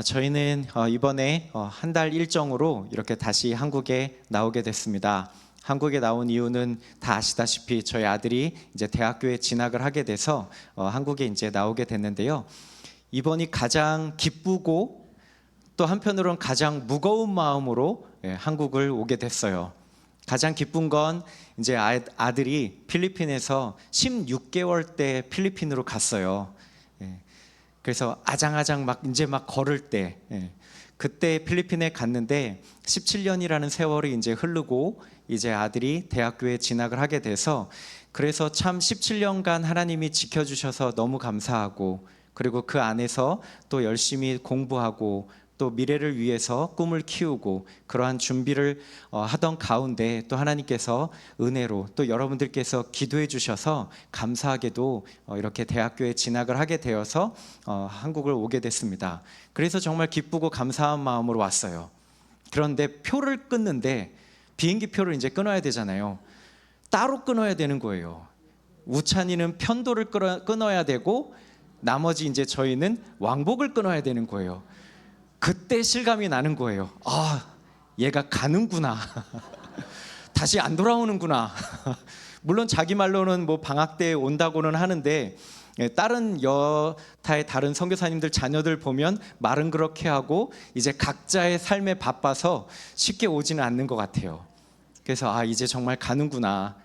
저희는 이번에 한 달 일정으로 이렇게 다시 한국에 나오게 됐습니다. 한국에 나온 이유는 다 아시다시피 저희 아들이 이제 대학교에 진학을 하게 돼서 한국에 이제 나오게 됐는데요. 이번이 가장 기쁘고 또 한편으로는 가장 무거운 마음으로 한국을 오게 됐어요. 가장 기쁜 건 이제 아들이 필리핀에서 16개월 때 필리핀으로 갔어요. 그래서 아장아장 이제 막 걸을 때, 그때 필리핀에 갔는데 17년이라는 세월이 이제 흐르고 이제 아들이 대학교에 진학을 하게 돼서, 그래서 참 17년간 하나님이 지켜주셔서 너무 감사하고, 그리고 그 안에서 또 열심히 공부하고 또 미래를 위해서 꿈을 키우고 그러한 준비를 하던 가운데 또 하나님께서 은혜로 또 여러분들께서 기도해 주셔서 감사하게도 이렇게 대학교에 진학을 하게 되어서 한국을 오게 됐습니다. 그래서 정말 기쁘고 감사한 마음으로 왔어요. 그런데 표를 끊는데 비행기 표를 이제 끊어야 되잖아요. 따로 끊어야 되는 거예요. 우찬이는 편도를 끊어야 되고 나머지 이제 저희는 왕복을 끊어야 되는 거예요. 그때 실감이 나는 거예요. 얘가 가는구나. 다시 안 돌아오는구나. 물론 자기 말로는 뭐 방학 때 온다고는 하는데, 다른 여타의 다른 선교사님들 자녀들 보면 말은 그렇게 하고 이제 각자의 삶에 바빠서 쉽게 오지는 않는 것 같아요. 그래서 이제 정말 가는구나.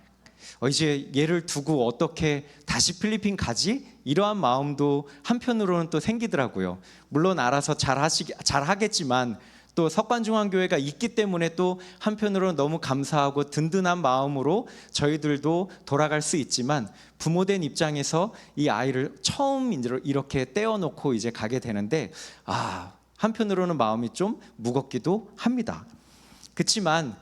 이제 얘를 두고 어떻게 다시 필리핀 가지? 이러한 마음도 한편으로는 또 생기더라고요. 물론 알아서 잘 하겠지만 또 석관중앙교회가 있기 때문에 또 한편으로는 너무 감사하고 든든한 마음으로 저희들도 돌아갈 수 있지만, 부모된 입장에서 이 아이를 처음 이렇게 떼어놓고 이제 가게 되는데 한편으로는 마음이 좀 무겁기도 합니다. 그렇지만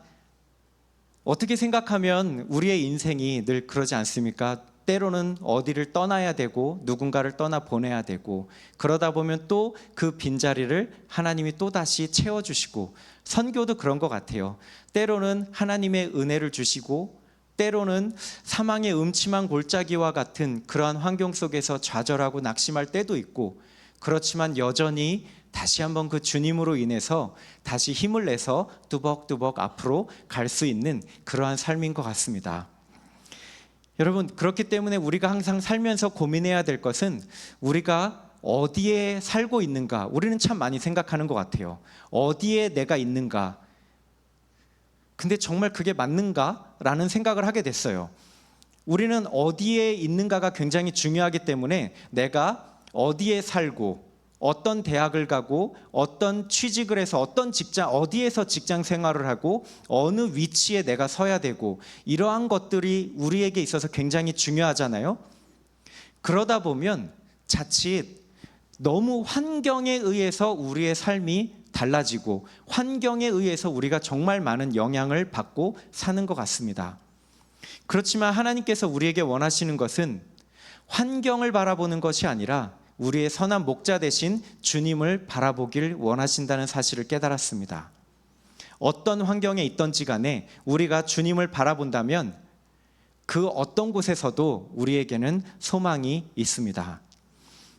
어떻게 생각하면 우리의 인생이 늘 그러지 않습니까? 때로는 어디를 떠나야 되고 누군가를 떠나 보내야 되고, 그러다 보면 또 그 빈자리를 하나님이 또다시 채워주시고, 선교도 그런 것 같아요. 때로는 하나님의 은혜를 주시고 때로는 사망의 음침한 골짜기와 같은 그러한 환경 속에서 좌절하고 낙심할 때도 있고, 그렇지만 여전히 다시 한번 그 주님으로 인해서 다시 힘을 내서 뚜벅뚜벅 앞으로 갈 수 있는 그러한 삶인 것 같습니다. 여러분, 그렇기 때문에 우리가 항상 살면서 고민해야 될 것은 우리가 어디에 살고 있는가. 우리는 참 많이 생각하는 것 같아요. 어디에 내가 있는가. 근데 정말 그게 맞는가? 라는 생각을 하게 됐어요. 우리는 어디에 있는가가 굉장히 중요하기 때문에 내가 어디에 살고 어떤 대학을 가고 어떤 취직을 해서 어떤 직장, 어디에서 직장 생활을 하고 어느 위치에 내가 서야 되고, 이러한 것들이 우리에게 있어서 굉장히 중요하잖아요. 그러다 보면 자칫 너무 환경에 의해서 우리의 삶이 달라지고 환경에 의해서 우리가 정말 많은 영향을 받고 사는 것 같습니다. 그렇지만 하나님께서 우리에게 원하시는 것은 환경을 바라보는 것이 아니라 우리의 선한 목자 되신 주님을 바라보길 원하신다는 사실을 깨달았습니다. 어떤 환경에 있든지 간에 우리가 주님을 바라본다면 그 어떤 곳에서도 우리에게는 소망이 있습니다.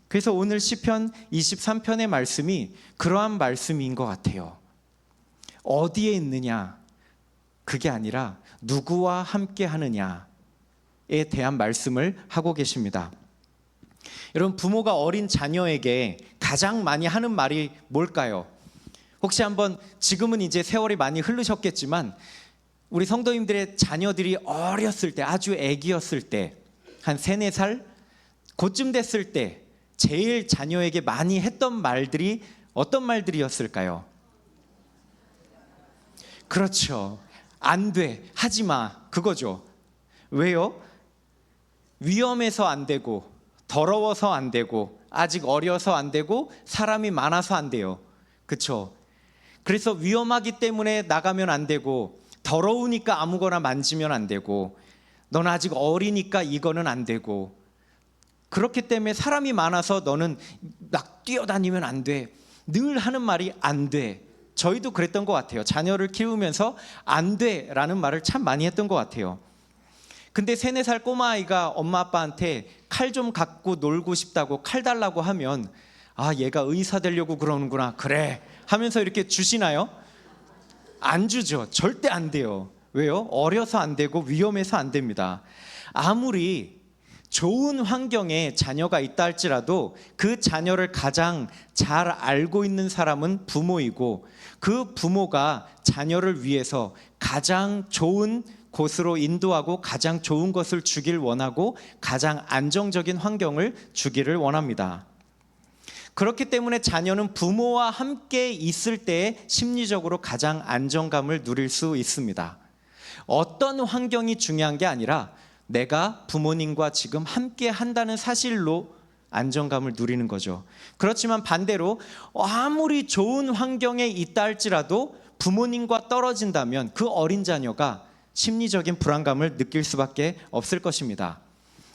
그래서 오늘 시편 23편의 말씀이 그러한 말씀인 것 같아요. 어디에 있느냐, 그게 아니라 누구와 함께 하느냐에 대한 말씀을 하고 계십니다. 여러분, 부모가 어린 자녀에게 가장 많이 하는 말이 뭘까요? 혹시 한번, 지금은 이제 세월이 많이 흐르셨겠지만 우리 성도님들의 자녀들이 어렸을 때, 아주 애기였을 때, 한 3, 4살 그쯤 됐을 때 제일 자녀에게 많이 했던 말들이 어떤 말들이었을까요? 그렇죠. 안 돼, 하지 마, 그거죠. 왜요? 위험해서 안 되고, 더러워서 안 되고, 아직 어려서 안 되고, 사람이 많아서 안 돼요. 그렇죠? 그래서 위험하기 때문에 나가면 안 되고, 더러우니까 아무거나 만지면 안 되고, 너는 아직 어리니까 이거는 안 되고, 그렇기 때문에 사람이 많아서 너는 막 뛰어다니면 안 돼. 늘 하는 말이 안 돼. 저희도 그랬던 것 같아요. 자녀를 키우면서 안 돼라는 말을 참 많이 했던 것 같아요. 근데 3, 4살 꼬마아이가 엄마 아빠한테 칼 좀 갖고 놀고 싶다고 칼 달라고 하면 아, 얘가 의사 되려고 그러는구나, 그래 하면서 이렇게 주시나요? 안 주죠. 절대 안 돼요. 왜요? 어려서 안 되고 위험해서 안 됩니다. 아무리 좋은 환경에 자녀가 있다 할지라도 그 자녀를 가장 잘 알고 있는 사람은 부모이고, 그 부모가 자녀를 위해서 가장 좋은 곳으로 인도하고 가장 좋은 것을 주길 원하고 가장 안정적인 환경을 주기를 원합니다. 그렇기 때문에 자녀는 부모와 함께 있을 때 심리적으로 가장 안정감을 누릴 수 있습니다. 어떤 환경이 중요한 게 아니라 내가 부모님과 지금 함께 한다는 사실로 안정감을 누리는 거죠. 그렇지만 반대로 아무리 좋은 환경에 있다 할지라도 부모님과 떨어진다면 그 어린 자녀가 심리적인 불안감을 느낄 수밖에 없을 것입니다.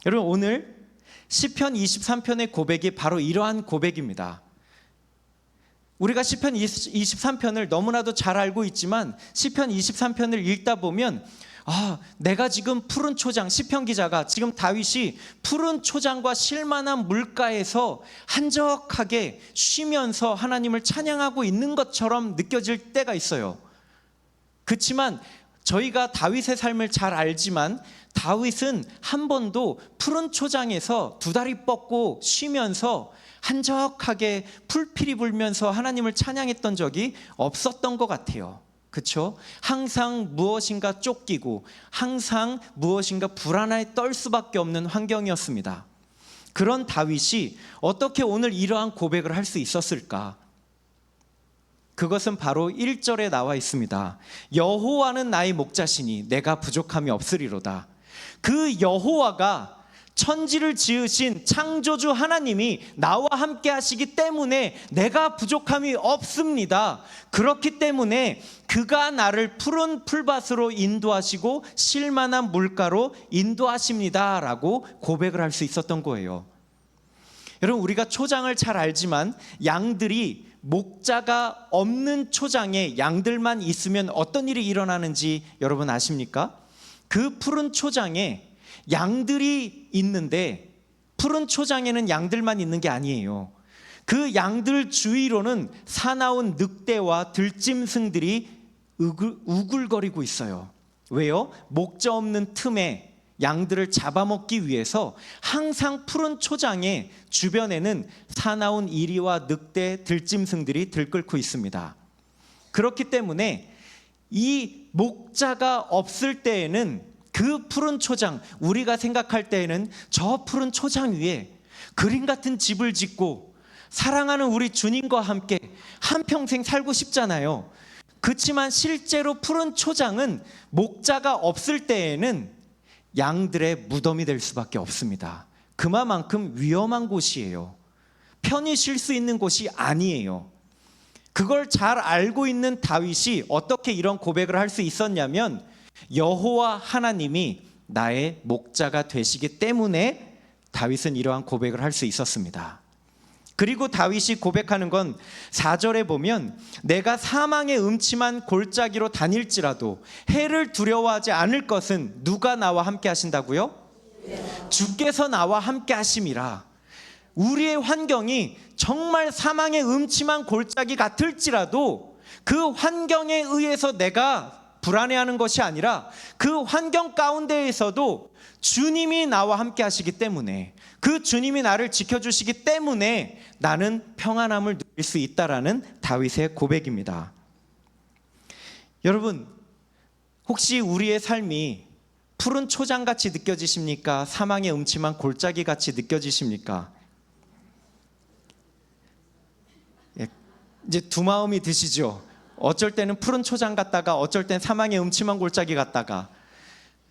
여러분, 오늘 시편 23편의 고백이 바로 이러한 고백입니다. 우리가 시편 23편을 너무나도 잘 알고 있지만 시편 23편을 읽다 보면 내가 지금 푸른 초장, 시편 기자가 지금 다윗이 푸른 초장과 쉴만한 물가에서 한적하게 쉬면서 하나님을 찬양하고 있는 것처럼 느껴질 때가 있어요. 그렇지만 저희가 다윗의 삶을 잘 알지만 다윗은 한 번도 푸른 초장에서 두 다리 뻗고 쉬면서 한적하게 풀필이 불면서 하나님을 찬양했던 적이 없었던 것 같아요. 그렇죠? 항상 무엇인가 쫓기고 항상 무엇인가 불안에 떨 수밖에 없는 환경이었습니다. 그런 다윗이 어떻게 오늘 이러한 고백을 할 수 있었을까? 그것은 바로 1절에 나와 있습니다. 여호와는 나의 목자시니 내가 부족함이 없으리로다. 그 여호와가 천지를 지으신 창조주 하나님이 나와 함께 하시기 때문에 내가 부족함이 없습니다. 그렇기 때문에 그가 나를 푸른 풀밭으로 인도하시고 쉴만한 물가로 인도하십니다 라고 고백을 할 수 있었던 거예요. 여러분, 우리가 초장을 잘 알지만 양들이 목자가 없는 초장에 양들만 있으면 어떤 일이 일어나는지 여러분 아십니까? 그 푸른 초장에 양들이 있는데 푸른 초장에는 양들만 있는 게 아니에요. 그 양들 주위로는 사나운 늑대와 들짐승들이 우글거리고 있어요. 왜요? 목자 없는 틈에 양들을 잡아먹기 위해서 항상 푸른 초장의 주변에는 사나운 이리와 늑대, 들짐승들이 들끓고 있습니다. 그렇기 때문에 이 목자가 없을 때에는 그 푸른 초장, 우리가 생각할 때에는 저 푸른 초장 위에 그림 같은 집을 짓고 사랑하는 우리 주님과 함께 한평생 살고 싶잖아요. 그렇지만 실제로 푸른 초장은 목자가 없을 때에는 양들의 무덤이 될 수밖에 없습니다. 그만큼 위험한 곳이에요. 편히 쉴 수 있는 곳이 아니에요. 그걸 잘 알고 있는 다윗이 어떻게 이런 고백을 할 수 있었냐면 여호와 하나님이 나의 목자가 되시기 때문에 다윗은 이러한 고백을 할 수 있었습니다. 그리고 다윗이 고백하는 건 4절에 보면 내가 사망의 음침한 골짜기로 다닐지라도 해를 두려워하지 않을 것은 누가 나와 함께 하신다고요? 주께서 나와 함께 하심이라. 우리의 환경이 정말 사망의 음침한 골짜기 같을지라도 그 환경에 의해서 내가 불안해하는 것이 아니라 그 환경 가운데에서도 주님이 나와 함께 하시기 때문에, 그 주님이 나를 지켜주시기 때문에 나는 평안함을 누릴 수 있다라는 다윗의 고백입니다. 여러분, 혹시 우리의 삶이 푸른 초장같이 느껴지십니까? 사망의 음침한 골짜기같이 느껴지십니까? 이제 두 마음이 드시죠? 어쩔 때는 푸른 초장 같다가 어쩔 땐 사망의 음침한 골짜기 같다가.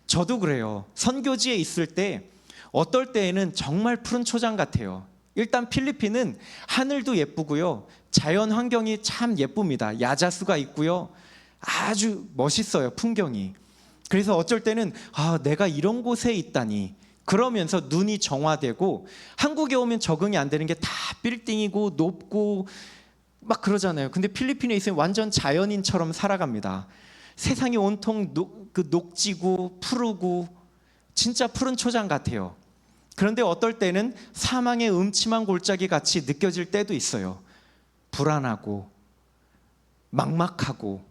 저도 그래요. 선교지에 있을 때 어떨 때에는 정말 푸른 초장 같아요. 일단 필리핀은 하늘도 예쁘고요, 자연 환경이 참 예쁩니다. 야자수가 있고요, 아주 멋있어요, 풍경이. 그래서 어쩔 때는 내가 이런 곳에 있다니, 그러면서 눈이 정화되고, 한국에 오면 적응이 안 되는 게 다 빌딩이고 높고 막 그러잖아요. 근데 필리핀에 있으면 완전 자연인처럼 살아갑니다. 세상이 온통 녹지고 푸르고 진짜 푸른 초장 같아요. 그런데 어떨 때는 사망의 음침한 골짜기 같이 느껴질 때도 있어요. 불안하고 막막하고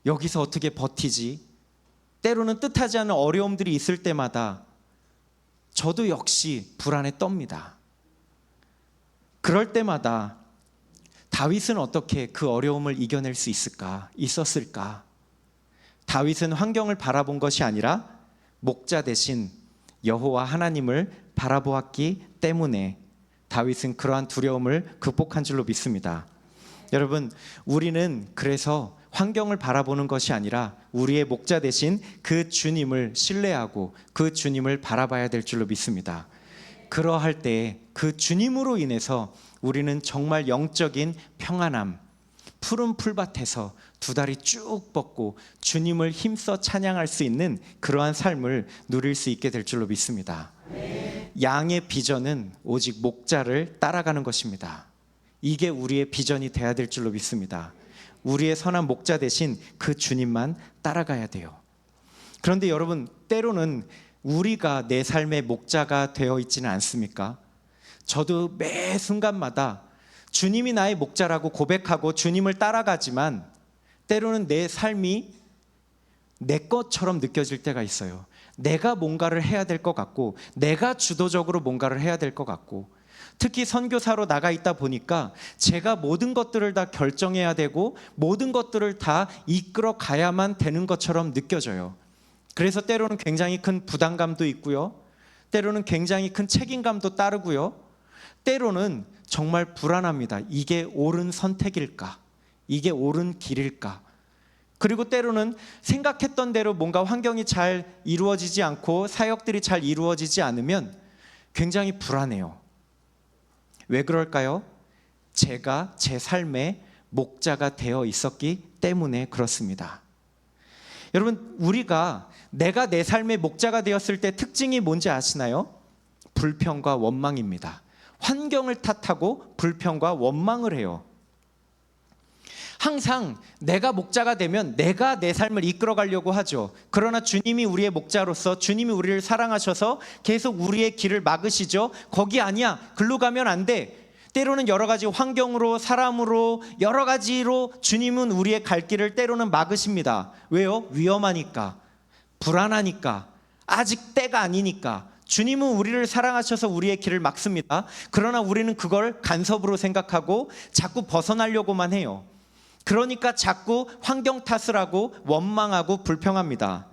여기서 어떻게 버티지? 때로는 뜻하지 않은 어려움들이 있을 때마다 저도 역시 불안에 떱니다. 그럴 때마다 다윗은 어떻게 그 어려움을 이겨낼 수 있었을까? 다윗은 환경을 바라본 것이 아니라 목자 대신 여호와 하나님을 바라보았기 때문에 다윗은 그러한 두려움을 극복한 줄로 믿습니다. 여러분, 우리는 그래서 환경을 바라보는 것이 아니라 우리의 목자 대신 그 주님을 신뢰하고 그 주님을 바라봐야 될 줄로 믿습니다. 그러할 때 그 주님으로 인해서 우리는 정말 영적인 평안함, 푸른 풀밭에서 두 다리 쭉 뻗고 주님을 힘써 찬양할 수 있는 그러한 삶을 누릴 수 있게 될 줄로 믿습니다. 양의 비전은 오직 목자를 따라가는 것입니다. 이게 우리의 비전이 돼야 될 줄로 믿습니다. 우리의 선한 목자 대신 그 주님만 따라가야 돼요. 그런데 여러분, 때로는 우리가 내 삶의 목자가 되어 있지는 않습니까? 저도 매 순간마다 주님이 나의 목자라고 고백하고 주님을 따라가지만 때로는 내 삶이 내 것처럼 느껴질 때가 있어요. 내가 뭔가를 해야 될 것 같고 내가 주도적으로 뭔가를 해야 될 것 같고, 특히 선교사로 나가 있다 보니까 제가 모든 것들을 다 결정해야 되고 모든 것들을 다 이끌어 가야만 되는 것처럼 느껴져요. 그래서 때로는 굉장히 큰 부담감도 있고요, 때로는 굉장히 큰 책임감도 따르고요, 때로는 정말 불안합니다. 이게 옳은 선택일까? 이게 옳은 길일까? 그리고 때로는 생각했던 대로 뭔가 환경이 잘 이루어지지 않고 사역들이 잘 이루어지지 않으면 굉장히 불안해요. 왜 그럴까요? 제가 제 삶의 목자가 되어 있었기 때문에 그렇습니다. 여러분, 우리가 내가 내 삶의 목자가 되었을 때 특징이 뭔지 아시나요? 불평과 원망입니다. 환경을 탓하고 불평과 원망을 해요. 항상 내가 목자가 되면 내가 내 삶을 이끌어 가려고 하죠. 그러나 주님이 우리의 목자로서 주님이 우리를 사랑하셔서 계속 우리의 길을 막으시죠. 거기 아니야, 글로 가면 안 돼. 때로는 여러 가지 환경으로, 사람으로, 여러 가지로 주님은 우리의 갈 길을 때로는 막으십니다. 왜요? 위험하니까, 불안하니까, 아직 때가 아니니까. 주님은 우리를 사랑하셔서 우리의 길을 막습니다. 그러나 우리는 그걸 간섭으로 생각하고 자꾸 벗어나려고만 해요. 그러니까 자꾸 환경 탓을 하고 원망하고 불평합니다.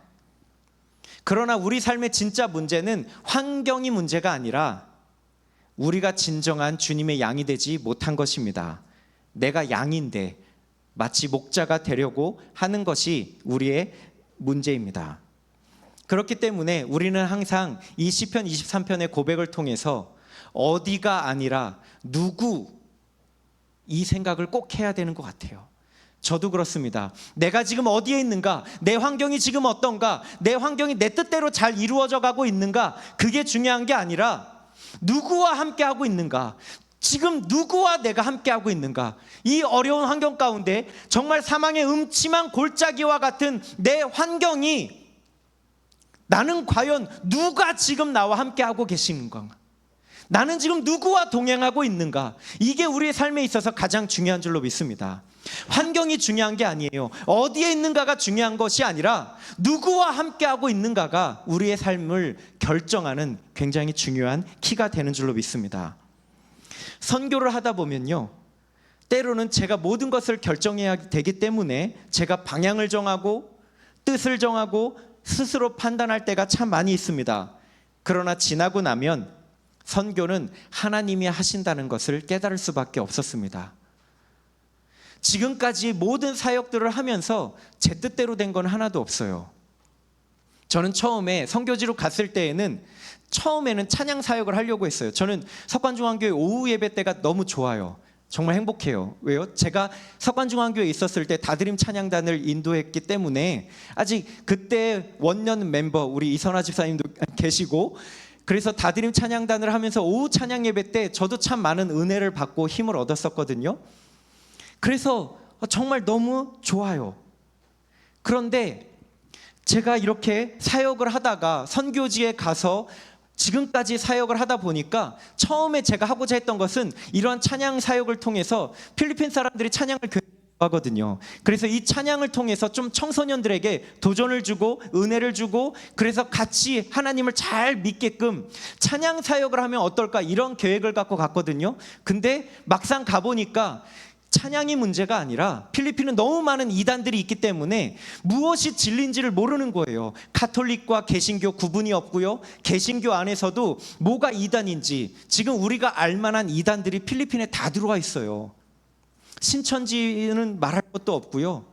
그러나 우리 삶의 진짜 문제는 환경이 문제가 아니라 우리가 진정한 주님의 양이 되지 못한 것입니다. 내가 양인데 마치 목자가 되려고 하는 것이 우리의 문제입니다. 그렇기 때문에 우리는 항상 이 시편 23편의 고백을 통해서 어디가 아니라 누구, 이 생각을 꼭 해야 되는 것 같아요. 저도 그렇습니다. 내가 지금 어디에 있는가? 내 환경이 지금 어떤가? 내 환경이 내 뜻대로 잘 이루어져 가고 있는가? 그게 중요한 게 아니라 누구와 함께하고 있는가? 지금 누구와 내가 함께하고 있는가? 이 어려운 환경 가운데 정말 사망의 음침한 골짜기와 같은 내 환경이 나는 과연 누가 지금 나와 함께하고 계시는가? 나는 지금 누구와 동행하고 있는가? 이게 우리의 삶에 있어서 가장 중요한 줄로 믿습니다. 환경이 중요한 게 아니에요. 어디에 있는가가 중요한 것이 아니라 누구와 함께하고 있는가가 우리의 삶을 결정하는 굉장히 중요한 키가 되는 줄로 믿습니다. 선교를 하다 보면요, 때로는 제가 모든 것을 결정해야 되기 때문에 제가 방향을 정하고 뜻을 정하고 스스로 판단할 때가 참 많이 있습니다. 그러나 지나고 나면 선교는 하나님이 하신다는 것을 깨달을 수밖에 없었습니다. 지금까지 모든 사역들을 하면서 제 뜻대로 된 건 하나도 없어요. 저는 처음에 선교지로 갔을 때에는 처음에는 찬양 사역을 하려고 했어요. 저는 석관중앙교회 오후 예배 때가 너무 좋아요. 정말 행복해요. 왜요? 제가 석관중앙교회에 있었을 때 다드림 찬양단을 인도했기 때문에 아직 그때 원년 멤버 우리 이선아 집사님도 계시고, 그래서 다드림 찬양단을 하면서 오후 찬양 예배 때 저도 참 많은 은혜를 받고 힘을 얻었었거든요. 그래서 정말 너무 좋아요. 그런데 제가 이렇게 사역을 하다가 선교지에 가서 지금까지 사역을 하다 보니까 처음에 제가 하고자 했던 것은 이러한 찬양 사역을 통해서 필리핀 사람들이 찬양을 하거든요. 그래서 이 찬양을 통해서 좀 청소년들에게 도전을 주고 은혜를 주고, 그래서 같이 하나님을 잘 믿게끔 찬양 사역을 하면 어떨까, 이런 계획을 갖고 갔거든요. 근데 막상 가보니까 찬양이 문제가 아니라 필리핀은 너무 많은 이단들이 있기 때문에 무엇이 진리인지를 모르는 거예요. 가톨릭과 개신교 구분이 없고요. 개신교 안에서도 뭐가 이단인지 지금 우리가 알만한 이단들이 필리핀에 다 들어와 있어요. 신천지는 말할 것도 없고요.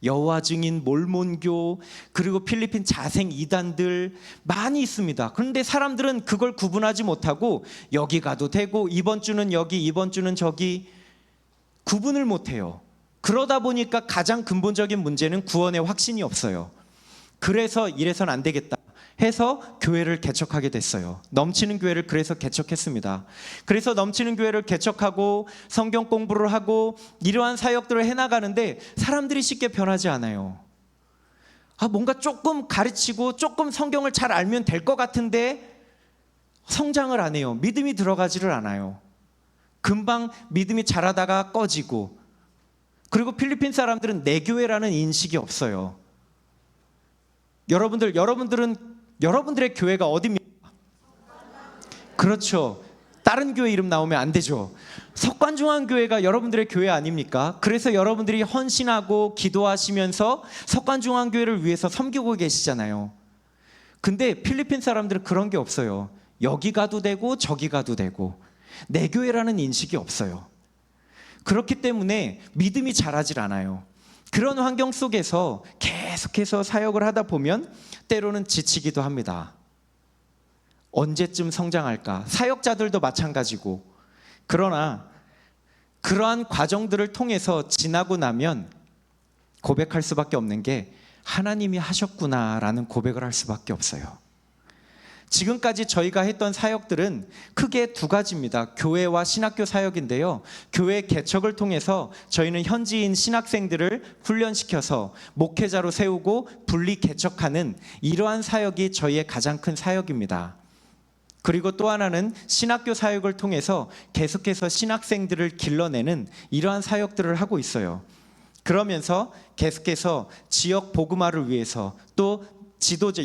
여호와 증인, 몰몬교, 그리고 필리핀 자생 이단들 많이 있습니다. 그런데 사람들은 그걸 구분하지 못하고 여기 가도 되고 이번 주는 여기, 이번 주는 저기, 구분을 못해요. 그러다 보니까 가장 근본적인 문제는 구원의 확신이 없어요. 그래서 이래선 안 되겠다 해서 교회를 개척하게 됐어요. 넘치는 교회를 그래서 개척했습니다. 그래서 넘치는 교회를 개척하고 성경 공부를 하고 이러한 사역들을 해나가는데 사람들이 쉽게 변하지 않아요. 뭔가 조금 가르치고 조금 성경을 잘 알면 될 것 같은데 성장을 안 해요. 믿음이 들어가지를 않아요. 금방 믿음이 자라다가 꺼지고, 그리고 필리핀 사람들은 내 교회라는 인식이 없어요. 여러분들은 여러분들의 교회가 어디입니까? 그렇죠. 다른 교회 이름 나오면 안 되죠. 석관중앙교회가 여러분들의 교회 아닙니까? 그래서 여러분들이 헌신하고 기도하시면서 석관중앙교회를 위해서 섬기고 계시잖아요. 근데 필리핀 사람들은 그런 게 없어요. 여기 가도 되고 저기 가도 되고 내 교회라는 인식이 없어요. 그렇기 때문에 믿음이 자라질 않아요. 그런 환경 속에서 계속해서 사역을 하다 보면 때로는 지치기도 합니다. 언제쯤 성장할까? 사역자들도 마찬가지고. 그러나 그러한 과정들을 통해서 지나고 나면 고백할 수밖에 없는 게 하나님이 하셨구나라는 고백을 할 수밖에 없어요. 지금까지 저희가 했던 사역들은 크게 두 가지입니다. 교회와 신학교 사역인데요. 교회 개척을 통해서 저희는 현지인 신학생들을 훈련시켜서 목회자로 세우고 분리 개척하는 이러한 사역이 저희의 가장 큰 사역입니다. 그리고 또 하나는 신학교 사역을 통해서 계속해서 신학생들을 길러내는 이러한 사역들을 하고 있어요. 그러면서 계속해서 지역 복음화를 위해서 또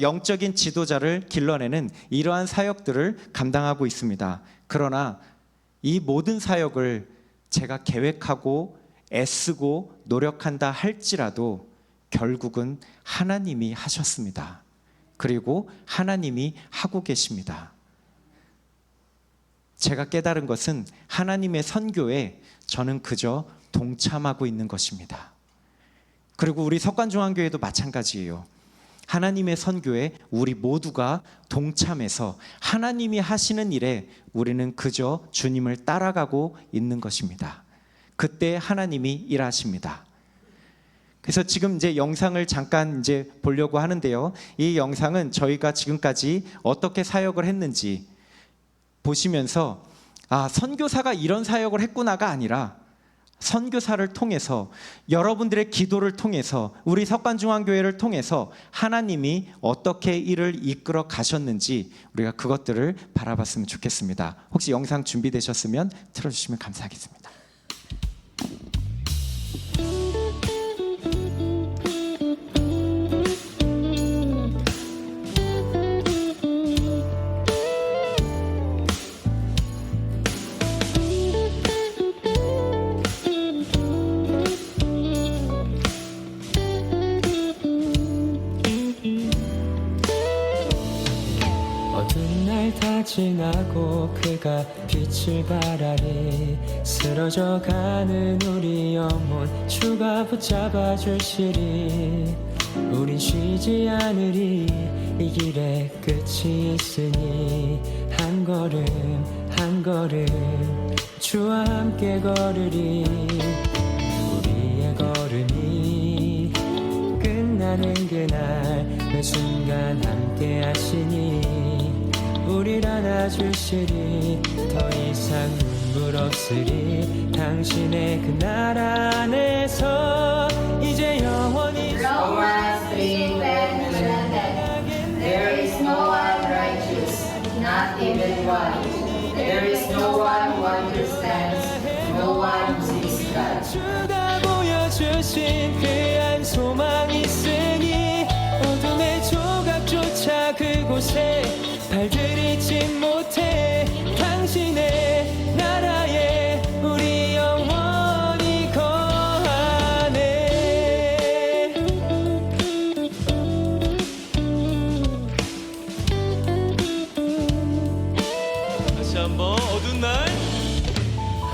영적인 지도자를 길러내는 이러한 사역들을 감당하고 있습니다. 그러나 이 모든 사역을 제가 계획하고 애쓰고 노력한다 할지라도 결국은 하나님이 하셨습니다. 그리고 하나님이 하고 계십니다. 제가 깨달은 것은 하나님의 선교에 저는 그저 동참하고 있는 것입니다. 그리고 우리 석관중앙교회도 마찬가지예요. 하나님의 선교에 우리 모두가 동참해서 하나님이 하시는 일에 우리는 그저 주님을 따라가고 있는 것입니다. 그때 하나님이 일하십니다. 그래서 지금 이제 영상을 잠깐 이제 보려고 하는데요. 이 영상은 저희가 지금까지 어떻게 사역을 했는지 보시면서 선교사가 이런 사역을 했구나가 아니라 선교사를 통해서 여러분들의 기도를 통해서 우리 석관중앙교회를 통해서 하나님이 어떻게 일을 이끌어 가셨는지 우리가 그것들을 바라봤으면 좋겠습니다. 혹시 영상 준비되셨으면 틀어주시면 감사하겠습니다. 지나고 그가 빛을 발하리 쓰러져가는 우리 영혼 주가 붙잡아 주시리 우린 쉬지 않으리 이 길에 끝이 있으니 한 걸음 한 걸음 주와 함께 걸으리 우리의 걸음이 끝나는 그날 매 순간 함께 하시니 우릴 안아주시리 더 이상 눈물 없으리 당신의 그 나라 안에서 이제 영원히 Romans 3:10 There is no one righteous, not 잡아주신 그 한 소망 있으니 어둠의 조각조차 그곳에 발들이지 못해 당신의 나라에 우리 영원히 거하네. 다시 한번 어두운 날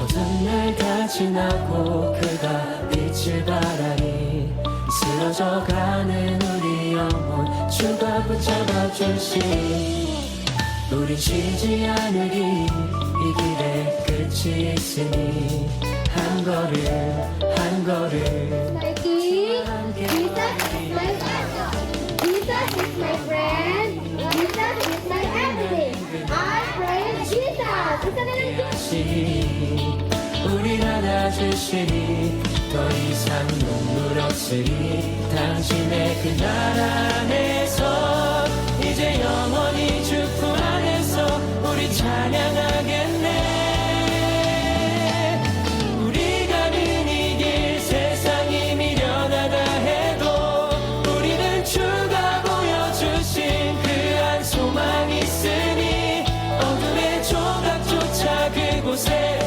어두운 날 다 지나고 그가 빛을 발하니 쓰러져가는 우리 영혼 주가 붙잡아주시니 우린 쉬지 않으리 이 길에 끝이 있으니 한 걸음 한 걸음 Nike, Jesus is my Jesus is my friend. Jesus is my everything. I praise Jesus. 이사는 하시니 우린 안아주시니 더 이상 눈물 없으리 당신의 그 나라 안에서 이제 영원히 주품 안에서 우리 찬양하겠네. 우리가 가는 이 길 세상이 미련하다 해도 우리는 주가 보여주신 그 한 소망 있으니 어둠의 조각조차 그곳에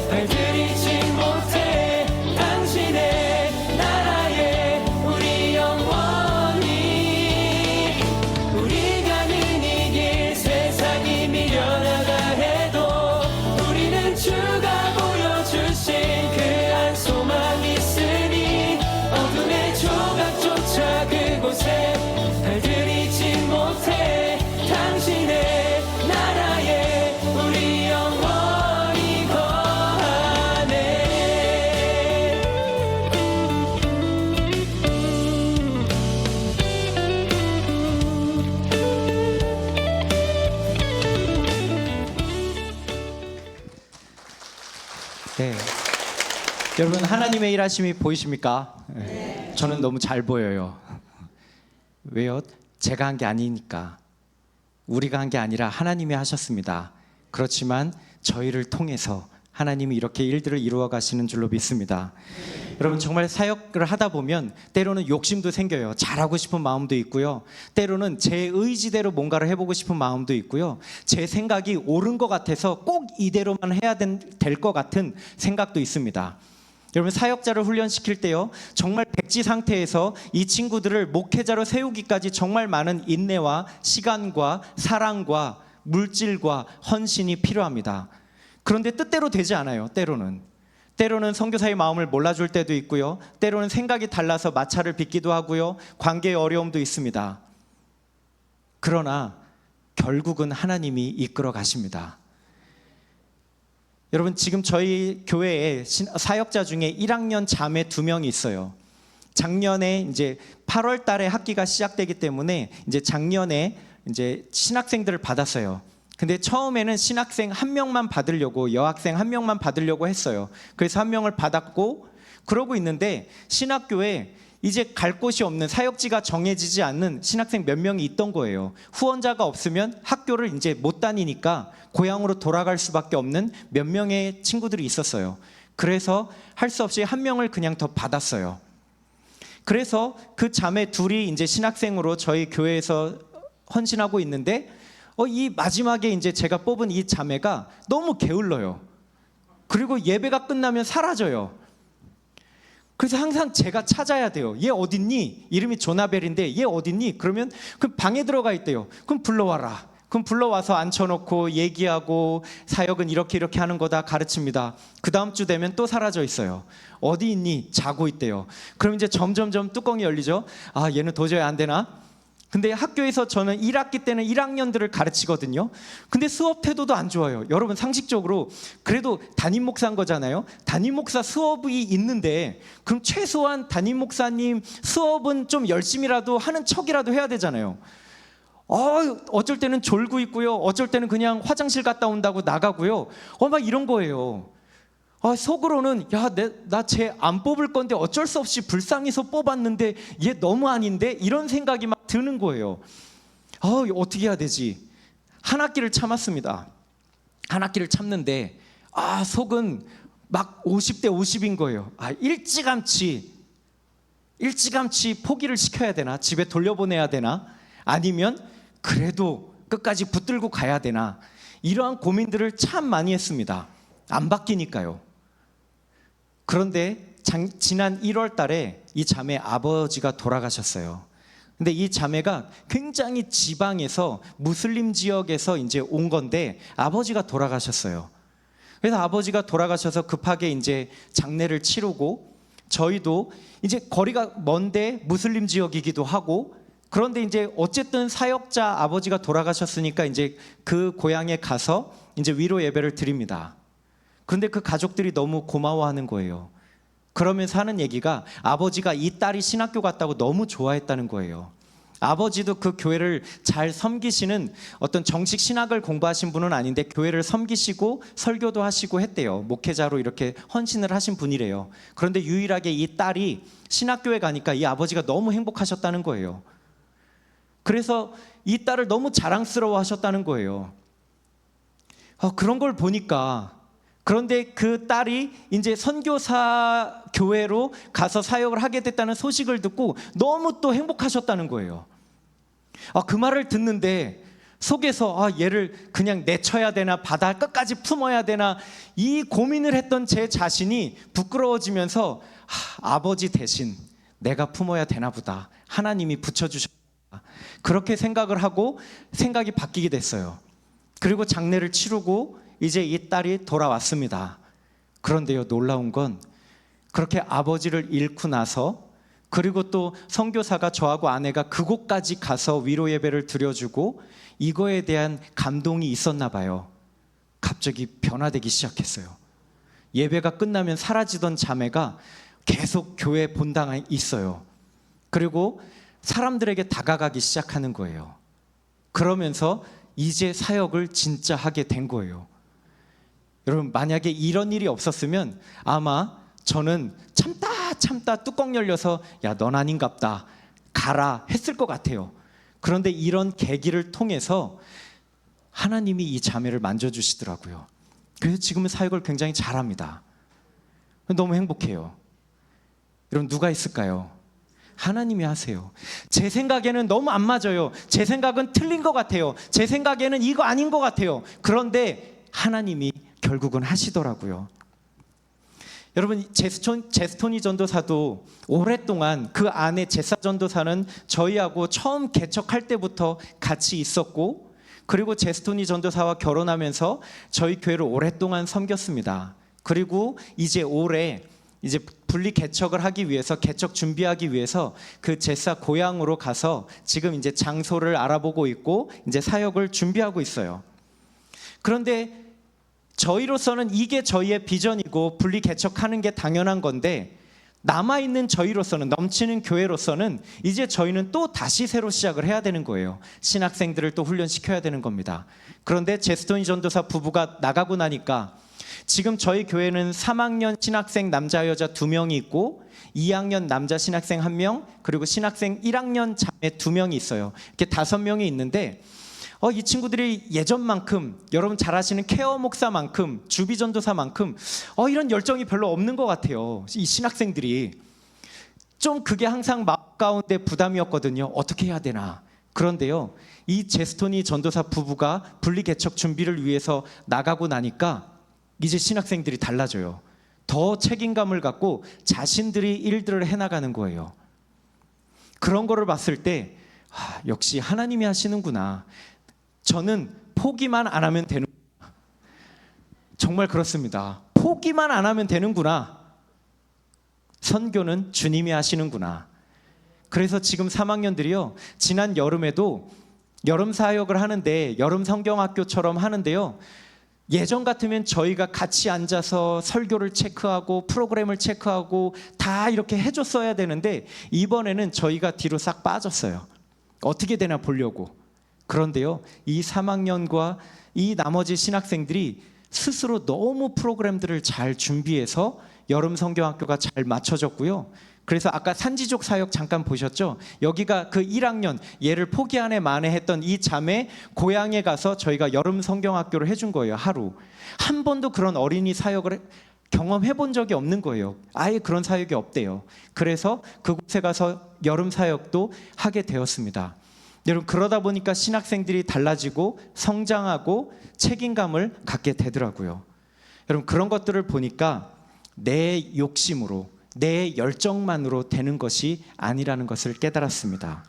발들이지 못해 당신의 나라에 우리 영원히 우리 가는 이 길 세상이 미련하다 해도 우리는 주가 보여주신 그 한 소망 있으니 어둠의 조각조차 그곳에 발들이지 못해 당신의 나라에 우리 영원히 거하네. 네. 여러분 하나님의 일하심이 보이십니까? 네. 저는 너무 잘 보여요. 왜요? 제가 한 게 아니니까. 우리가 한 게 아니라 하나님이 하셨습니다. 그렇지만 저희를 통해서 하나님이 이렇게 일들을 이루어 가시는 줄로 믿습니다. 여러분 정말 사역을 하다 보면 때로는 욕심도 생겨요. 잘하고 싶은 마음도 있고요. 때로는 제 의지대로 뭔가를 해보고 싶은 마음도 있고요. 제 생각이 옳은 것 같아서 꼭 이대로만 해야 될 것 같은 생각도 있습니다. 여러분 사역자를 훈련시킬 때요 정말 백지 상태에서 이 친구들을 목회자로 세우기까지 정말 많은 인내와 시간과 사랑과 물질과 헌신이 필요합니다. 그런데 뜻대로 되지 않아요. 때로는 선교사의 마음을 몰라줄 때도 있고요, 때로는 생각이 달라서 마찰을 빚기도 하고요, 관계의 어려움도 있습니다. 그러나 결국은 하나님이 이끌어 가십니다. 여러분 지금 저희 교회에 사역자 중에 1학년 자매 2명이 있어요. 작년에 이제 8월 달에 학기가 시작되기 때문에 이제 작년에 이제 신학생들을 받았어요. 근데 처음에는 신학생 1명만 받으려고, 여학생 1명만 받으려고 했어요. 그래서 1명을 받았고 그러고 있는데 신학교에 이제 갈 곳이 없는, 사역지가 정해지지 않는 신학생 몇 명이 있던 거예요. 후원자가 없으면 학교를 이제 못 다니니까 고향으로 돌아갈 수밖에 없는 몇 명의 친구들이 있었어요. 그래서 할 수 없이 1명을 그냥 더 받았어요. 그래서 그 자매 둘이 이제 신학생으로 저희 교회에서 헌신하고 있는데 이 마지막에 이제 제가 뽑은 이 자매가 너무 게을러요. 그리고 예배가 끝나면 사라져요. 그래서 항상 제가 찾아야 돼요. 얘 어딨니? 이름이 조나벨인데 얘 어딨니? 그러면 그 방에 들어가 있대요. 그럼 불러와라. 그럼 불러와서 앉혀놓고 얘기하고 사역은 이렇게 하는 거다 가르칩니다. 그 다음 주 되면 또 사라져 있어요. 어디 있니? 자고 있대요. 그럼 이제 점점점 뚜껑이 열리죠. 아, 얘는 도저히 안 되나? 근데 학교에서 저는 1학기 때는 1학년들을 가르치거든요. 근데 수업 태도도 안 좋아요. 여러분 상식적으로 그래도 담임 목사인 거잖아요. 담임 목사 수업이 있는데 그럼 최소한 담임 목사님 수업은 좀 열심히라도 하는 척이라도 해야 되잖아요. 어쩔 때는 졸고 있고요. 어쩔 때는 그냥 화장실 갔다 온다고 나가고요. 막 이런 거예요. 속으로는 나 쟤 안 뽑을 건데 어쩔 수 없이 불쌍해서 뽑았는데 얘 너무 아닌데? 이런 생각이 막 드는 거예요. 어떻게 해야 되지? 한 학기를 참았습니다. 한 학기를 참는데 속은 막 50대 50인 거예요. 일찌감치 일찌감치 포기를 시켜야 되나? 집에 돌려보내야 되나? 아니면 그래도 끝까지 붙들고 가야 되나? 이러한 고민들을 참 많이 했습니다. 안 바뀌니까요. 그런데 지난 1월 달에 이 자매 아버지가 돌아가셨어요. 근데 이 자매가 굉장히 지방에서 무슬림 지역에서 이제 온 건데 아버지가 돌아가셨어요. 그래서 아버지가 돌아가셔서 급하게 이제 장례를 치르고 저희도 이제 거리가 먼데 무슬림 지역이기도 하고 그런데 이제 어쨌든 사역자 아버지가 돌아가셨으니까 이제 그 고향에 가서 이제 위로 예배를 드립니다. 그런데 그 가족들이 너무 고마워하는 거예요. 그러면서 하는 얘기가 아버지가 이 딸이 신학교 갔다고 너무 좋아했다는 거예요. 아버지도 그 교회를 잘 섬기시는 어떤 정식 신학을 공부하신 분은 아닌데 교회를 섬기시고 설교도 하시고 했대요. 목회자로 이렇게 헌신을 하신 분이래요. 그런데 유일하게 이 딸이 신학교에 가니까 이 아버지가 너무 행복하셨다는 거예요. 그래서 이 딸을 너무 자랑스러워 하셨다는 거예요. 그런 걸 보니까 그런데 그 딸이 이제 선교사 교회로 가서 사역을 하게 됐다는 소식을 듣고 너무 또 행복하셨다는 거예요. 그 말을 듣는데 속에서 얘를 그냥 내쳐야 되나 바다 끝까지 품어야 되나 이 고민을 했던 제 자신이 부끄러워지면서 아버지 대신 내가 품어야 되나 보다. 하나님이 붙여주셨다. 그렇게 생각을 하고 생각이 바뀌게 됐어요. 그리고 장례를 치르고 이제 이 딸이 돌아왔습니다. 그런데요, 놀라운 건 그렇게 아버지를 잃고 나서 그리고 또 선교사가 저하고 아내가 그곳까지 가서 위로 예배를 드려주고 이거에 대한 감동이 있었나 봐요. 갑자기 변화되기 시작했어요. 예배가 끝나면 사라지던 자매가 계속 교회 본당에 있어요. 그리고 사람들에게 다가가기 시작하는 거예요. 그러면서 이제 사역을 진짜 하게 된 거예요. 여러분, 만약에 이런 일이 없었으면 아마 저는 참다 뚜껑 열려서 야, 넌 아닌갑다 가라 했을 것 같아요. 그런데 이런 계기를 통해서 하나님이 이 자매를 만져주시더라고요. 그래서 지금은 사역을 굉장히 잘합니다. 너무 행복해요. 여러분, 누가 있을까요? 하나님이 하세요. 제 생각에는 너무 안 맞아요. 제 생각은 틀린 것 같아요. 제 생각에는 이거 아닌 것 같아요. 그런데 하나님이 결국은 하시더라고요. 여러분, 제스토니 전도사도 오랫동안 그 안에 제사 전도사는 저희하고 처음 개척할 때부터 같이 있었고 그리고 제스토니 전도사와 결혼하면서 저희 교회를 오랫동안 섬겼습니다. 그리고 이제 올해 이제 분리 개척을 하기 위해서 개척 준비하기 위해서 그 제사 고향으로 가서 지금 이제 장소를 알아보고 있고 이제 사역을 준비하고 있어요. 그런데 저희로서는 이게 저희의 비전이고 분리 개척하는 게 당연한 건데 남아있는 저희로서는 넘치는 교회로서는 이제 저희는 또 다시 새로 시작을 해야 되는 거예요. 신학생들을 또 훈련시켜야 되는 겁니다. 그런데 제스토니 전도사 부부가 나가고 나니까 지금 저희 교회는 3학년 신학생 남자 여자 2명이 있고 2학년 남자 신학생 1명 그리고 신학생 1학년 자매 2명이 있어요. 이렇게 5명이 있는데 이 친구들이 예전만큼 여러분 잘 아시는 케어 목사만큼 주비 전도사만큼 이런 열정이 별로 없는 것 같아요. 이 신학생들이 좀 그게 항상 마음 가운데 부담이었거든요. 어떻게 해야 되나. 그런데요, 이 제스토니 전도사 부부가 분리 개척 준비를 위해서 나가고 나니까 이제 신학생들이 달라져요. 더 책임감을 갖고 자신들이 일들을 해나가는 거예요. 그런 거를 봤을 때 역시 하나님이 하시는구나. 저는 포기만 안 하면 되는구나. 정말 그렇습니다. 포기만 안 하면 되는구나. 선교는 주님이 하시는구나. 그래서 지금 3학년들이요, 지난 여름에도 여름 사역을 하는데 여름 성경학교처럼 하는데요, 예전 같으면 저희가 같이 앉아서 설교를 체크하고 프로그램을 체크하고 다 이렇게 해줬어야 되는데 이번에는 저희가 뒤로 싹 빠졌어요. 어떻게 되나 보려고. 그런데요, 이 3학년과 이 나머지 신학생들이 스스로 너무 프로그램들을 잘 준비해서 여름 성경학교가 잘 맞춰졌고요. 그래서 아까 산지족 사역 잠깐 보셨죠? 여기가 그 1학년 얘를 포기 안 해 만에 했던 이 자매 고향에 가서 저희가 여름 성경학교를 해준 거예요. 하루. 한 번도 그런 어린이 사역을 경험해 본 적이 없는 거예요. 아예 그런 사역이 없대요. 그래서 그곳에 가서 여름 사역도 하게 되었습니다. 여러분, 그러다 보니까 신학생들이 달라지고 성장하고 책임감을 갖게 되더라고요. 여러분, 그런 것들을 보니까 내 욕심으로, 내 열정만으로 되는 것이 아니라는 것을 깨달았습니다.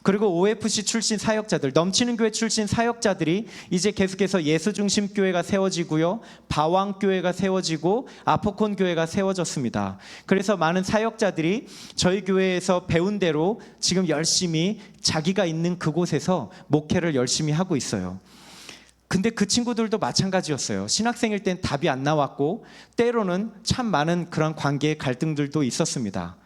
그리고 OFC 출신 사역자들, 넘치는 교회 출신 사역자들이 이제 계속해서 예수중심 교회가 세워지고요, 바왕 교회가 세워지고 아포콘 교회가 세워졌습니다. 그래서 많은 사역자들이 저희 교회에서 배운 대로 지금 열심히 자기가 있는 그곳에서 목회를 열심히 하고 있어요. 근데 그 친구들도 마찬가지였어요. 신학생일 땐 답이 안 나왔고 때로는 참 많은 그런 관계의 갈등들도 있었습니다.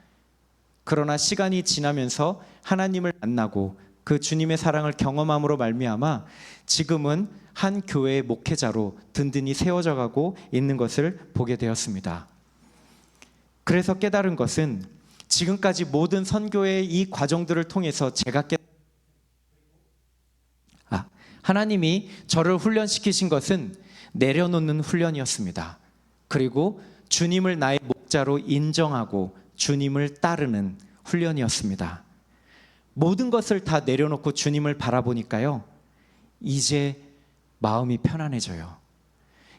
그러나 시간이 지나면서 하나님을 만나고 그 주님의 사랑을 경험함으로 말미암아 지금은 한 교회의 목회자로 든든히 세워져 가고 있는 것을 보게 되었습니다. 그래서 깨달은 것은 지금까지 모든 선교의 이 과정들을 통해서 제가 하나님이 저를 훈련시키신 것은 내려놓는 훈련이었습니다. 그리고 주님을 나의 목자로 인정하고 주님을 따르는 훈련이었습니다. 모든 것을 다 내려놓고 주님을 바라보니까요, 이제 마음이 편안해져요.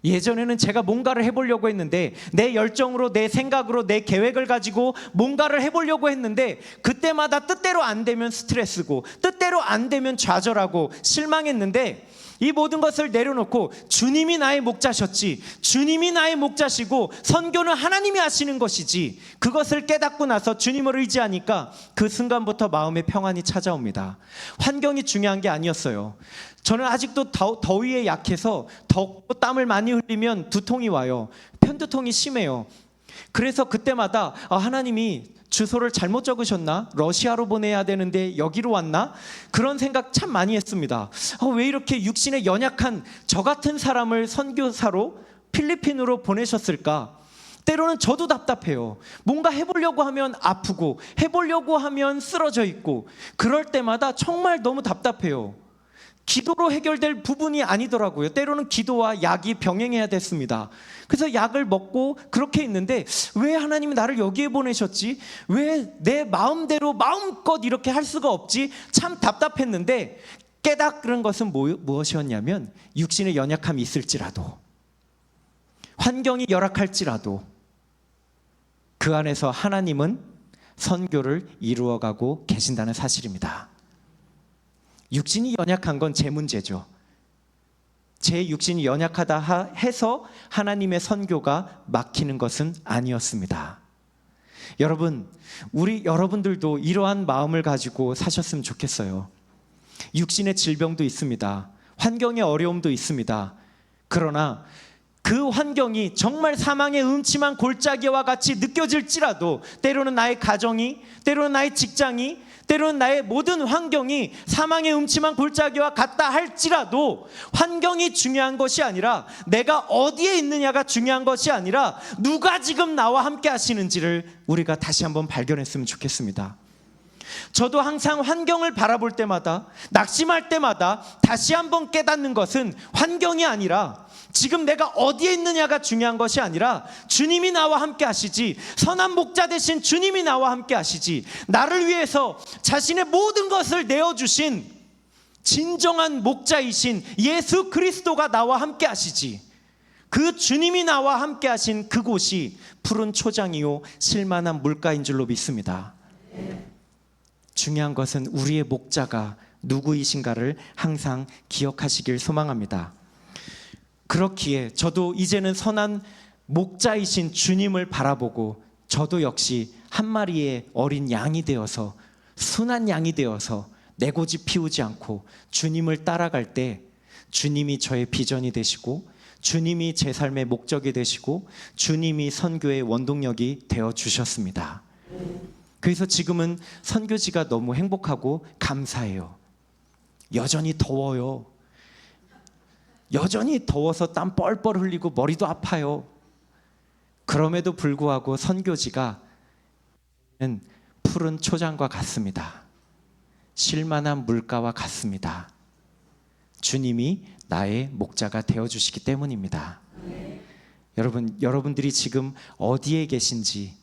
예전에는 제가 뭔가를 해보려고 했는데 내 열정으로, 내 생각으로, 내 계획을 가지고 뭔가를 해보려고 했는데 그때마다 뜻대로 안 되면 스트레스고 뜻대로 안 되면 좌절하고 실망했는데, 이 모든 것을 내려놓고 주님이 나의 목자셨지, 주님이 나의 목자시고 선교는 하나님이 하시는 것이지, 그것을 깨닫고 나서 주님을 의지하니까 그 순간부터 마음의 평안이 찾아옵니다. 환경이 중요한 게 아니었어요. 저는 아직도 더위에 약해서 덥고 땀을 많이 흘리면 두통이 와요. 편두통이 심해요. 그래서 그때마다 하나님이 주소를 잘못 적으셨나? 러시아로 보내야 되는데 여기로 왔나? 그런 생각 참 많이 했습니다. 왜 이렇게 육신에 연약한 저 같은 사람을 선교사로 필리핀으로 보내셨을까? 때로는 저도 답답해요. 뭔가 해보려고 하면 아프고 해보려고 하면 쓰러져 있고, 그럴 때마다 정말 너무 답답해요. 기도로 해결될 부분이 아니더라고요. 때로는 기도와 약이 병행해야 됐습니다. 그래서 약을 먹고 그렇게 있는데 왜 하나님이 나를 여기에 보내셨지? 왜 내 마음대로 마음껏 이렇게 할 수가 없지? 참 답답했는데 깨달은 것은 무엇이었냐면, 육신의 연약함이 있을지라도, 환경이 열악할지라도 그 안에서 하나님은 선교를 이루어가고 계신다는 사실입니다. 육신이 연약한 건 제 문제죠. 제 육신이 연약하다 해서 하나님의 선교가 막히는 것은 아니었습니다. 여러분, 여러분들도 이러한 마음을 가지고 사셨으면 좋겠어요. 육신의 질병도 있습니다. 환경의 어려움도 있습니다. 그러나 그 환경이 정말 사망의 음침한 골짜기와 같이 느껴질지라도, 때로는 나의 가정이, 때로는 나의 직장이, 때로는 나의 모든 환경이 사망의 음침한 골짜기와 같다 할지라도, 환경이 중요한 것이 아니라, 내가 어디에 있느냐가 중요한 것이 아니라 누가 지금 나와 함께 하시는지를 우리가 다시 한번 발견했으면 좋겠습니다. 저도 항상 환경을 바라볼 때마다, 낙심할 때마다 다시 한번 깨닫는 것은 환경이 아니라, 지금 내가 어디에 있느냐가 중요한 것이 아니라 주님이 나와 함께 하시지, 선한 목자 되신 주님이 나와 함께 하시지, 나를 위해서 자신의 모든 것을 내어주신 진정한 목자이신 예수 그리스도가 나와 함께 하시지, 그 주님이 나와 함께 하신 그곳이 푸른 초장이요 실만한 물가인 줄로 믿습니다. 중요한 것은 우리의 목자가 누구이신가를 항상 기억하시길 소망합니다. 그렇기에 저도 이제는 선한 목자이신 주님을 바라보고, 저도 역시 한 마리의 어린 양이 되어서, 순한 양이 되어서 내 고집 피우지 않고 주님을 따라갈 때, 주님이 저의 비전이 되시고, 주님이 제 삶의 목적이 되시고, 주님이 선교의 원동력이 되어 주셨습니다. 그래서 지금은 선교지가 너무 행복하고 감사해요. 여전히 더워요. 여전히 더워서 땀 뻘뻘 흘리고 머리도 아파요. 그럼에도 불구하고 선교지가 푸른 초장과 같습니다. 쉴만한 물가와 같습니다. 주님이 나의 목자가 되어주시기 때문입니다. 여러분들이 지금 어디에 계신지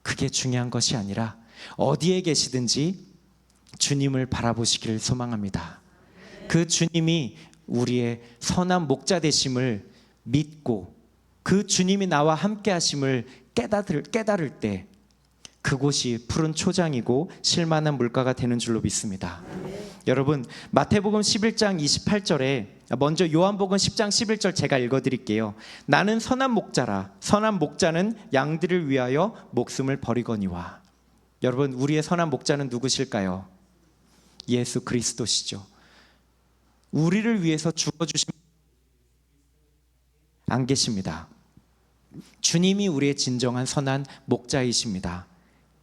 그게 중요한 것이 아니라 어디에 계시든지 주님을 바라보시기를 소망합니다. 그 주님이 우리의 선한 목자 되심을 믿고 그 주님이 나와 함께 하심을 깨달을 때 그곳이 푸른 초장이고 실만한 물가가 되는 줄로 믿습니다. 여러분, 마태복음 11장 28절에 먼저 요한복음 10장 11절 제가 읽어드릴게요. 나는 선한 목자라. 선한 목자는 양들을 위하여 목숨을 버리거니와. 여러분, 우리의 선한 목자는 누구실까요? 예수 그리스도시죠. 우리를 위해서 죽어주신 안 계십니다. 주님이 우리의 진정한 선한 목자이십니다.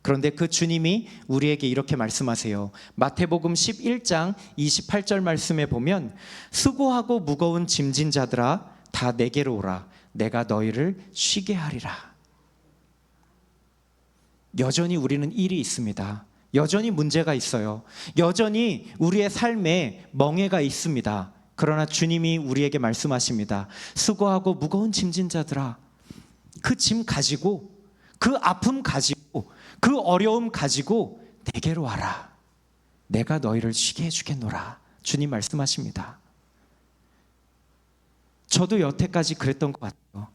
그런데 그 주님이 우리에게 이렇게 말씀하세요. 마태복음 11장 28절 말씀에 보면 수고하고 무거운 짐진 자들아 다 내게로 오라. 내가 너희를 쉬게 하리라. 여전히 우리는 일이 있습니다. 여전히 문제가 있어요. 여전히 우리의 삶에 멍해가 있습니다. 그러나 주님이 우리에게 말씀하십니다. 수고하고 무거운 짐진 자들아, 그 짐 가지고, 그 아픔 가지고, 그 어려움 가지고 내게로 와라. 내가 너희를 쉬게 해주겠노라. 주님 말씀하십니다. 저도 여태까지 그랬던 것 같아요.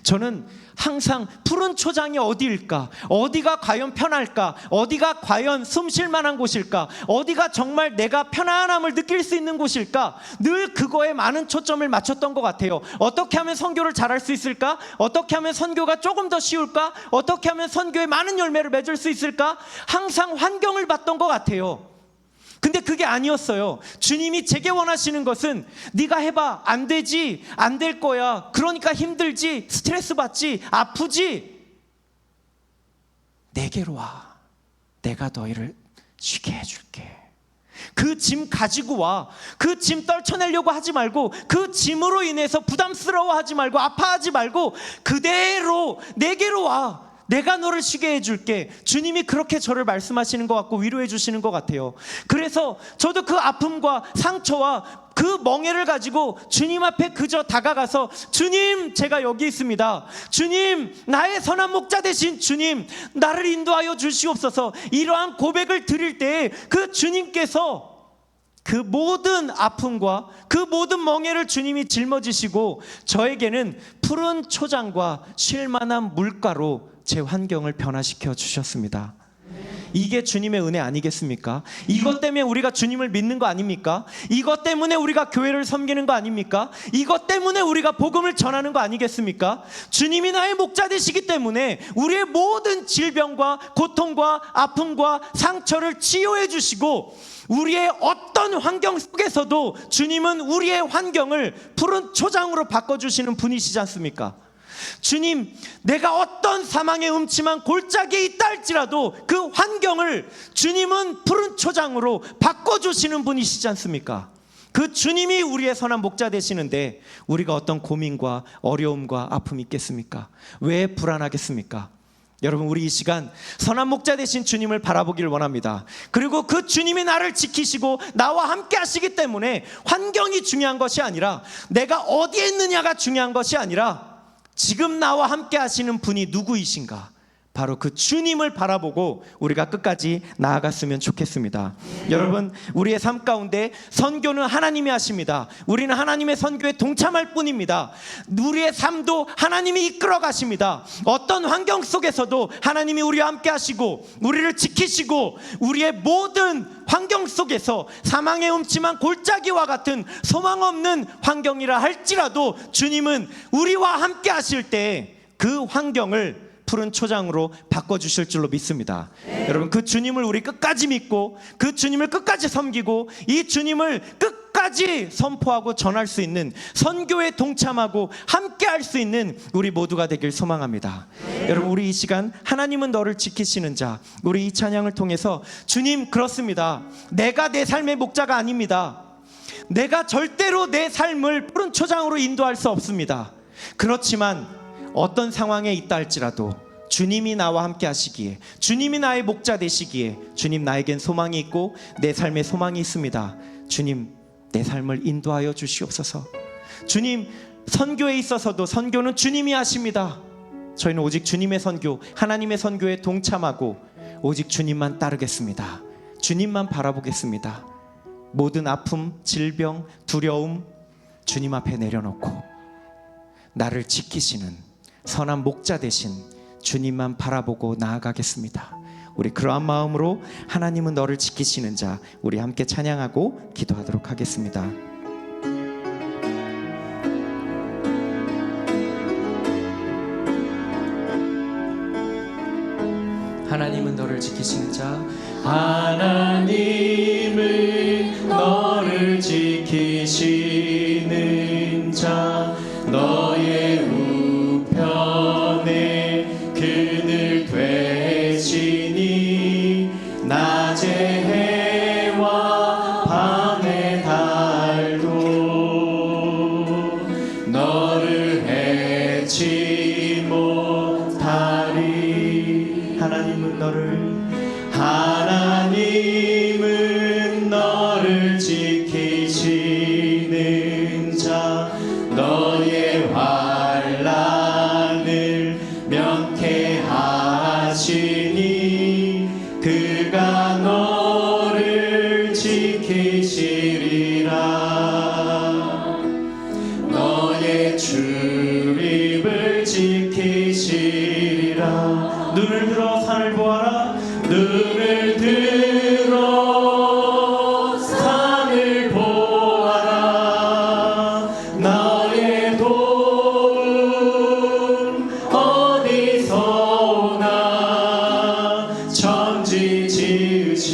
저는 항상 푸른 초장이 어디일까? 어디가 과연 편할까? 어디가 과연 숨 쉴 만한 곳일까? 어디가 정말 내가 편안함을 느낄 수 있는 곳일까? 늘 그거에 많은 초점을 맞췄던 것 같아요. 어떻게 하면 선교를 잘할 수 있을까? 어떻게 하면 선교가 조금 더 쉬울까? 어떻게 하면 선교에 많은 열매를 맺을 수 있을까? 항상 환경을 봤던 것 같아요. 근데 그게 아니었어요. 주님이 제게 원하시는 것은 네가 해봐, 안 되지, 안 될 거야, 그러니까 힘들지, 스트레스 받지, 아프지, 내게로 와. 내가 너희를 쉬게 해줄게. 그 짐 가지고 와. 그 짐 떨쳐내려고 하지 말고, 그 짐으로 인해서 부담스러워하지 말고, 아파하지 말고 그대로 내게로 와. 내가 너를 쉬게 해줄게. 주님이 그렇게 저를 말씀하시는 것 같고 위로해 주시는 것 같아요. 그래서 저도 그 아픔과 상처와 그 멍해를 가지고 주님 앞에 그저 다가가서, 주님, 제가 여기 있습니다. 주님, 나의 선한 목자 되신 주님, 나를 인도하여 주시옵소서. 이러한 고백을 드릴 때 그 주님께서 그 모든 아픔과 그 모든 멍해를 주님이 짊어지시고 저에게는 푸른 초장과 쉴만한 물가로 제 환경을 변화시켜 주셨습니다. 이게 주님의 은혜 아니겠습니까? 이것 때문에 우리가 주님을 믿는 거 아닙니까? 이것 때문에 우리가 교회를 섬기는 거 아닙니까? 이것 때문에 우리가 복음을 전하는 거 아니겠습니까? 주님이 나의 목자 되시기 때문에 우리의 모든 질병과 고통과 아픔과 상처를 치유해 주시고, 우리의 어떤 환경 속에서도 주님은 우리의 환경을 푸른 초장으로 바꿔주시는 분이시지 않습니까? 주님, 내가 어떤 사망의 음침한 골짜기에 있다 할지라도 그 환경을 주님은 푸른 초장으로 바꿔주시는 분이시지 않습니까? 그 주님이 우리의 선한 목자 되시는데 우리가 어떤 고민과 어려움과 아픔이 있겠습니까? 왜 불안하겠습니까? 여러분, 우리 이 시간 선한 목자 되신 주님을 바라보기를 원합니다. 그리고 그 주님이 나를 지키시고 나와 함께 하시기 때문에 환경이 중요한 것이 아니라, 내가 어디에 있느냐가 중요한 것이 아니라, 지금 나와 함께 하시는 분이 누구이신가? 바로 그 주님을 바라보고 우리가 끝까지 나아갔으면 좋겠습니다. 여러분, 우리의 삶 가운데 선교는 하나님이 하십니다. 우리는 하나님의 선교에 동참할 뿐입니다. 우리의 삶도 하나님이 이끌어 가십니다. 어떤 환경 속에서도 하나님이 우리와 함께 하시고 우리를 지키시고, 우리의 모든 환경 속에서 사망의 음침한 골짜기와 같은 소망 없는 환경이라 할지라도 주님은 우리와 함께 하실 때 그 환경을 푸른 초장으로 바꿔주실 줄로 믿습니다. 여러분, 그 주님을 우리 끝까지 믿고 그 주님을 끝까지 섬기고 이 주님을 끝까지 선포하고 전할 수 있는, 선교에 동참하고 함께 할 수 있는 우리 모두가 되길 소망합니다. 여러분, 우리 이 시간 하나님은 너를 지키시는 자, 우리 이 찬양을 통해서 주님, 그렇습니다. 내가 내 삶의 목자가 아닙니다. 내가 절대로 내 삶을 푸른 초장으로 인도할 수 없습니다. 그렇지만 어떤 상황에 있다 할지라도 주님이 나와 함께 하시기에, 주님이 나의 목자 되시기에, 주님, 나에겐 소망이 있고 내 삶에 소망이 있습니다. 주님, 내 삶을 인도하여 주시옵소서. 주님, 선교에 있어서도 선교는 주님이 하십니다. 저희는 오직 주님의 선교, 하나님의 선교에 동참하고 오직 주님만 따르겠습니다. 주님만 바라보겠습니다. 모든 아픔, 질병, 두려움 주님 앞에 내려놓고 나를 지키시는 선한 목자 되신 주님만 바라보고 나아가겠습니다. 우리 그러한 마음으로 하나님은 너를 지키시는 자, 우리 함께 찬양하고 기도하도록 하겠습니다. 하나님은 너를 지키시는 자, 하나님은 너를 지키시는 자, 너의 우편에 그늘 되시니 낮의 해와 밤의 달도 너를 해치 못하리. 하나님은 너를 지키시는 자, 너의 환난을 면케하시니 그가 너를 지키시리라. 너의 출입을 지키시리라. 눈을 들어 산을 보아라. 눈을 들어 산을 보아라. 나의 도움 어디서 오나. 천지 지으신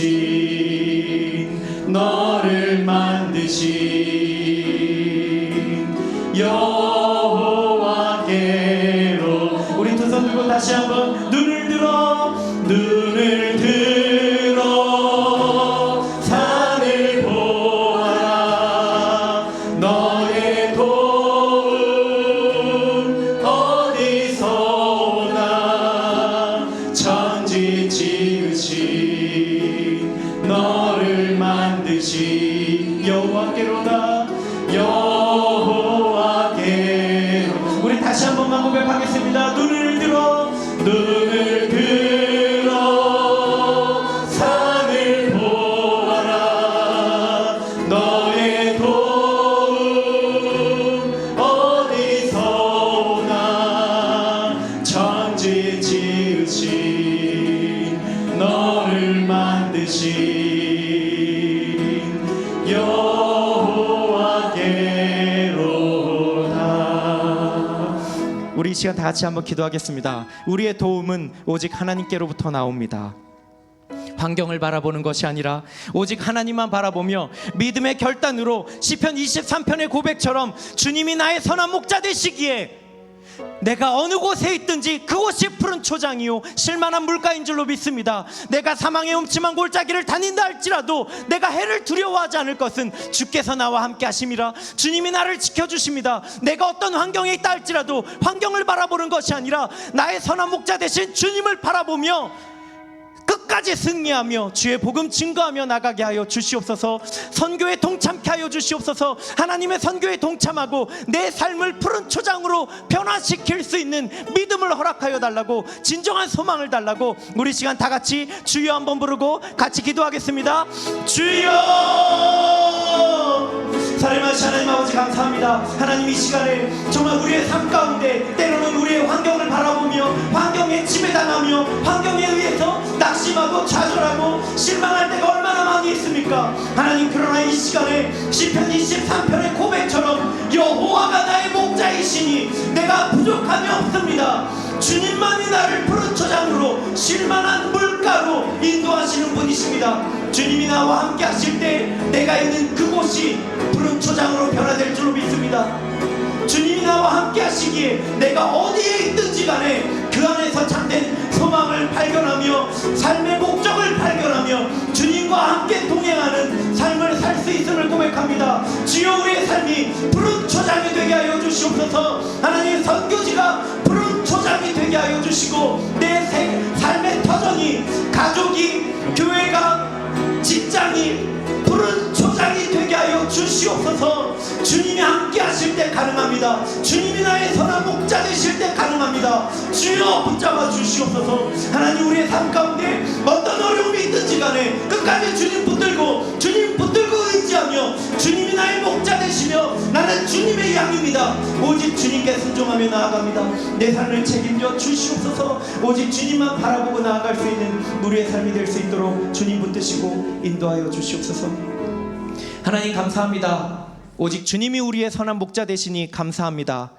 너를 만드신 여호와께로. 우리 두 손 들고 다시 한번 눈을 들어 산을 보아라. 너의 도움 어디서 오나. 천지 지으신 너를 만드신 여호와께로다. 여호와께로. 우리 다시 한 번만 고백하겠습니다. 눈을 들어 산을 보아라. 너의 도움 어디서 오나. 천지 지으신 너를 만드신 여호와께로다. 우리 이 시간 다 같이 한번 기도하겠습니다. 우리의 도움은 오직 하나님께로부터 나옵니다. 환경을 바라보는 것이 아니라 오직 하나님만 바라보며 믿음의 결단으로 시편 23편의 고백처럼 주님이 나의 선한 목자 되시기에 내가 어느 곳에 있든지 그곳이 푸른 초장이요 실만한 물가인 줄로 믿습니다. 내가 사망의 음침한 골짜기를 다닌다 할지라도 내가 해를 두려워하지 않을 것은 주께서 나와 함께 하심이라. 주님이 나를 지켜주십니다. 내가 어떤 환경에 있다 할지라도 환경을 바라보는 것이 아니라 나의 선한 목자 되신 주님을 바라보며 끝까지 승리하며 주의 복음 증거하며 나가게 하여 주시옵소서. 선교에 동참케 하여 주시옵소서. 하나님의 선교에 동참하고 내 삶을 푸른 초장으로 변화시킬 수 있는 믿음을 허락하여 달라고, 진정한 소망을 달라고 우리 시간 다 같이 주여 한번 부르고 같이 기도하겠습니다. 주여. 살인하신 하나님 아버지 감사합니다. 하나님 이 시간에 정말 우리의 삶 가운데 때로는 우리의 환경을 바라보며 환경에 지배당하며 환경에 의해서 낙심하고 좌절하고 실망할 때가 얼마나 많이 있습니까? 하나님, 그러나 이 시간에 시편 23편의 고백처럼 여호와가 나의 목자이시니 내가 부족함이 없습니다. 주님만이 나를 푸른 초장으로 실만한 물가로 인도하시는 분이십니다. 주님이 나와 함께 하실 때 내가 있는 그곳이 푸른 초장으로 변화될 줄로 믿습니다. 주님이 나와 함께 하시기에 내가 어디에 있든지 간에 그 안에서 참된 소망을 발견하며 삶의 목적을 발견하며 주님과 함께 동행하는 삶을 살 수 있음을 고백합니다. 주여, 우리의 삶이 푸른 초장이 되게 하여 주시옵소서. 하나님, 선교지가 푸른 초장이 되게 하여 주시고 내 삶의 터전이, 가족이, 교회가, 직장이 푸른 초장이 되게 하여 주시옵소서. 주시옵소서. 주님이 함께 하실 때 가능합니다. 주님이 나의 선한 목자 되실 때 가능합니다. 주여 붙잡아 주시옵소서. 하나님, 우리의 삶 가운데 어떤 어려움이 있든지 간에 끝까지 주님 붙들고 의지하며 주님이 나의 목자 되시며 나는 주님의 양입니다. 오직 주님께 순종하며 나아갑니다. 내 삶을 책임져 주시옵소서. 오직 주님만 바라보고 나아갈 수 있는 우리의 삶이 될 수 있도록 주님 붙드시고 인도하여 주시옵소서. 하나님 감사합니다. 오직 주님이 우리의 선한 목자 되시니 감사합니다.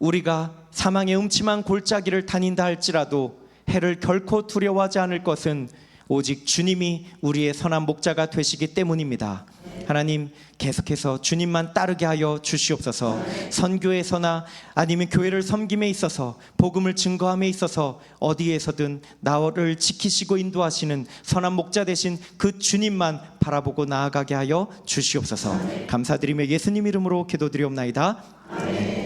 우리가 사망의 음침한 골짜기를 다닌다 할지라도 해를 결코 두려워하지 않을 것은 오직 주님이 우리의 선한 목자가 되시기 때문입니다. 하나님, 계속해서 주님만 따르게 하여 주시옵소서. 선교에서나 아니면 교회를 섬김에 있어서, 복음을 증거함에 있어서 어디에서든 나를 지키시고 인도하시는 선한 목자 되신 그 주님만 바라보고 나아가게 하여 주시옵소서. 감사드리며 예수님 이름으로 기도드리옵나이다. 아멘.